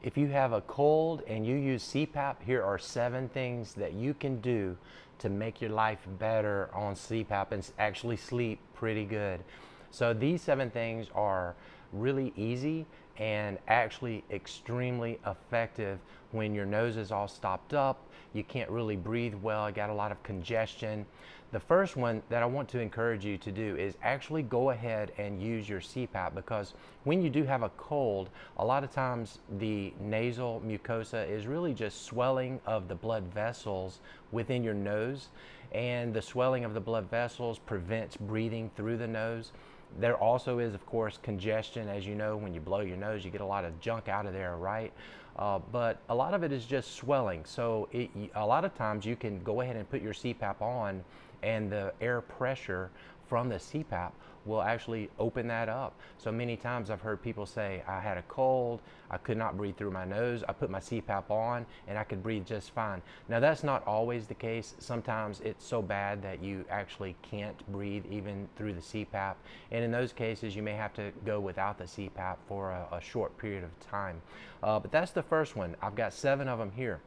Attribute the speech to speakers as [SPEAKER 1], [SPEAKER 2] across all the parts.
[SPEAKER 1] If you have a cold and you use CPAP, here are 7 things that you can do to make your life better on CPAP and actually sleep pretty good. So these 7 things are really easy and actually extremely effective when your nose is all stopped up, you can't really breathe well, you got a lot of congestion. The first one that I want to encourage you to do is actually go ahead and use your CPAP, because when you do have a cold, a lot of times the nasal mucosa is really just swelling of the blood vessels within your nose, and the swelling of the blood vessels prevents breathing through the nose. There also is, of course, congestion. As you know, when you blow your nose, you get a lot of junk out of there, right? But a lot of it is just swelling. So a lot of times you can go ahead and put your CPAP on, and the air pressure from the CPAP will actually open that up. So many times I've heard people say, I had a cold, I could not breathe through my nose, I put my CPAP on and I could breathe just fine. Now that's not always the case. Sometimes it's so bad that you actually can't breathe even through the CPAP. And in those cases, you may have to go without the CPAP for a short period of time. But that's the first one. I've got 7 of them here.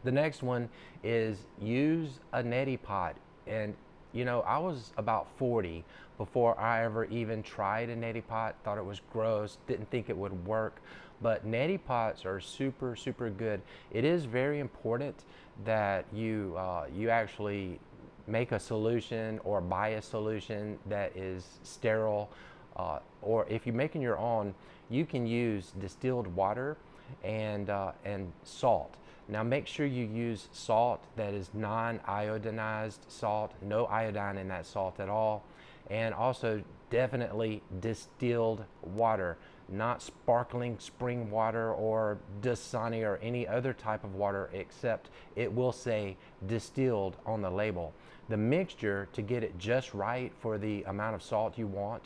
[SPEAKER 1] The next one is use a neti pot. And you know, I was about 40 before I ever even tried a neti pot. Thought it was gross, didn't think it would work. But neti pots are super, super good. It is very important that you actually make a solution or buy a solution that is sterile. Or if you're making your own, you can use distilled water and salt. Now make sure you use salt that is non-iodinized salt, no iodine in that salt at all, and also definitely distilled water, not sparkling spring water or Dasani or any other type of water, except it will say distilled on the label. The mixture to get it just right for the amount of salt you want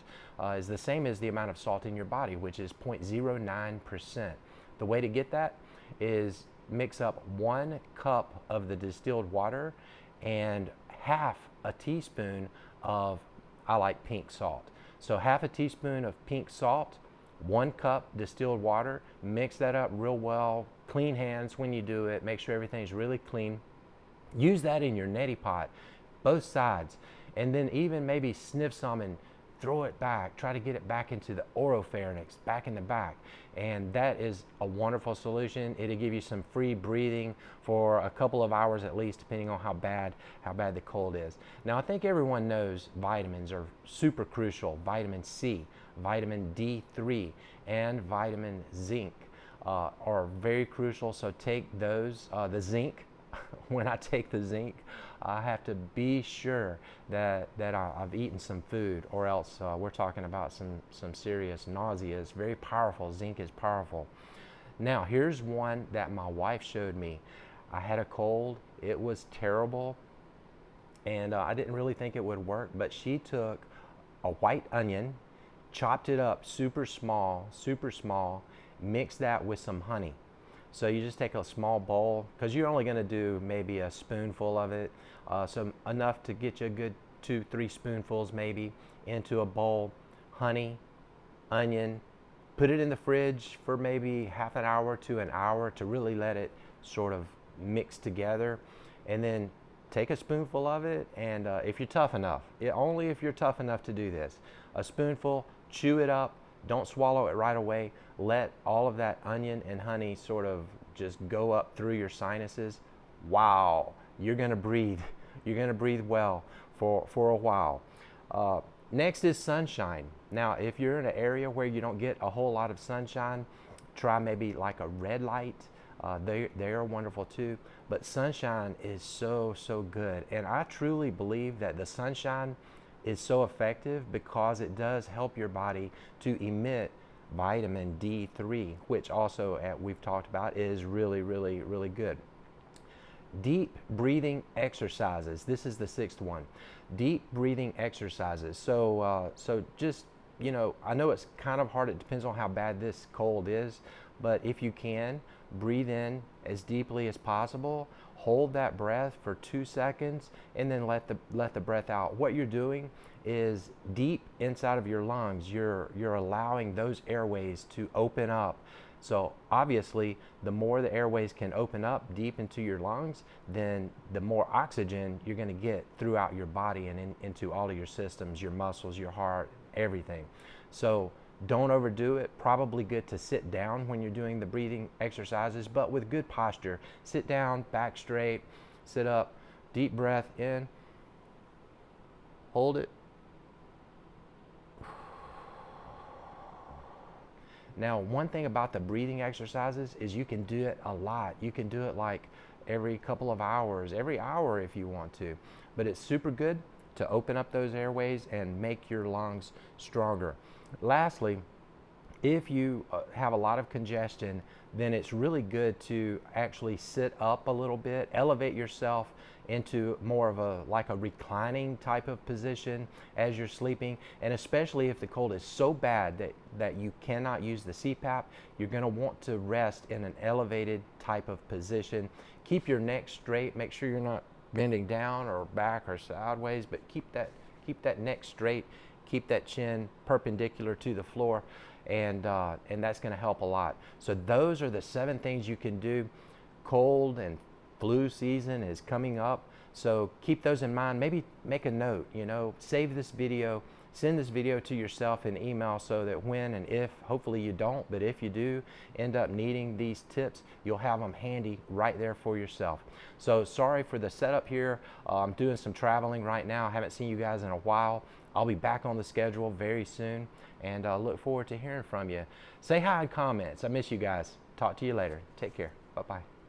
[SPEAKER 1] is the same as the amount of salt in your body, which is 0.09%. The way to get that is mix up 1 cup of the distilled water and half a teaspoon of, I like pink salt. So half a teaspoon of pink salt, 1 cup distilled water, mix that up real well, clean hands when you do it, make sure everything's really clean. Use that in your neti pot, both sides, and then even maybe sniff some and throw it back, try to get it back into the oropharynx, back in the back. And that is a wonderful solution. It'll give you some free breathing for a couple of hours at least, depending on how bad the cold is. Now I think everyone knows vitamins are super crucial. Vitamin C, vitamin D3, and vitamin zinc are very crucial, so take those. The zinc, when I take the zinc, I have to be sure that I've eaten some food, or else we're talking about some serious nausea. It's very powerful. Zinc is powerful. Now here's one that my wife showed me. I had a cold. It was terrible, and I didn't really think it would work, but she took a white onion, chopped it up super small, mixed that with some honey. So you just take a small bowl, because you're only going to do maybe a spoonful of it, so enough to get you a good 2-3 spoonfuls maybe into a bowl. Honey, onion, put it in the fridge for maybe half an hour to an hour to really let it sort of mix together, and then take a spoonful of it, and if you're tough enough, only if you're tough enough to do this, a spoonful, chew it up. Don't swallow it right away. Let all of that onion and honey sort of just go up through your sinuses. Wow, you're gonna breathe. You're gonna breathe well for a while. Next is sunshine. Now, if you're in an area where you don't get a whole lot of sunshine, try maybe like a red light. They are wonderful too. But sunshine is so good. And I truly believe that the sunshine is so effective because it does help your body to emit vitamin D3, which also we've talked about is really good. Deep breathing exercises. This is the 6th one. Deep breathing exercises. So just, you know, I know it's kind of hard. It depends on how bad this cold is, but if you can, breathe in as deeply as possible. Hold that breath for 2 seconds and then let the breath out. What you're doing is deep inside of your lungs, you're allowing those airways to open up So obviously, the more the airways can open up deep into your lungs, then the more oxygen you're going to get throughout your body and into all of your systems, your muscles, your heart, everything. So don't overdo it. Probably good to sit down when you're doing the breathing exercises, but with good posture. Sit down, back straight, sit up, deep breath in, hold it. Now, one thing about the breathing exercises is you can do it a lot. You can do it like every couple of hours, every hour if you want to. But it's super good to open up those airways and make your lungs stronger. Lastly, if you have a lot of congestion, then it's really good to actually sit up a little bit, elevate yourself into more of a like a reclining type of position as you're sleeping. And especially if the cold is so bad that you cannot use the CPAP, you're going to want to rest in an elevated type of position. Keep your neck straight. Make sure you're not bending down or back or sideways, but keep that neck straight. Keep that chin perpendicular to the floor, and that's going to help a lot. So those are the 7 things you can do. Cold and flu season is coming up, so keep those in mind. Maybe make a note, save this video, send this video to yourself in email so that when and if, hopefully you don't, but if you do end up needing these tips, you'll have them handy right there for yourself. So sorry for the setup here. I'm doing some traveling right now. I haven't seen you guys in a while. I'll be back on the schedule very soon, and look forward to hearing from you. Say hi in comments. I miss you guys. Talk to you later. Take care. Bye-bye.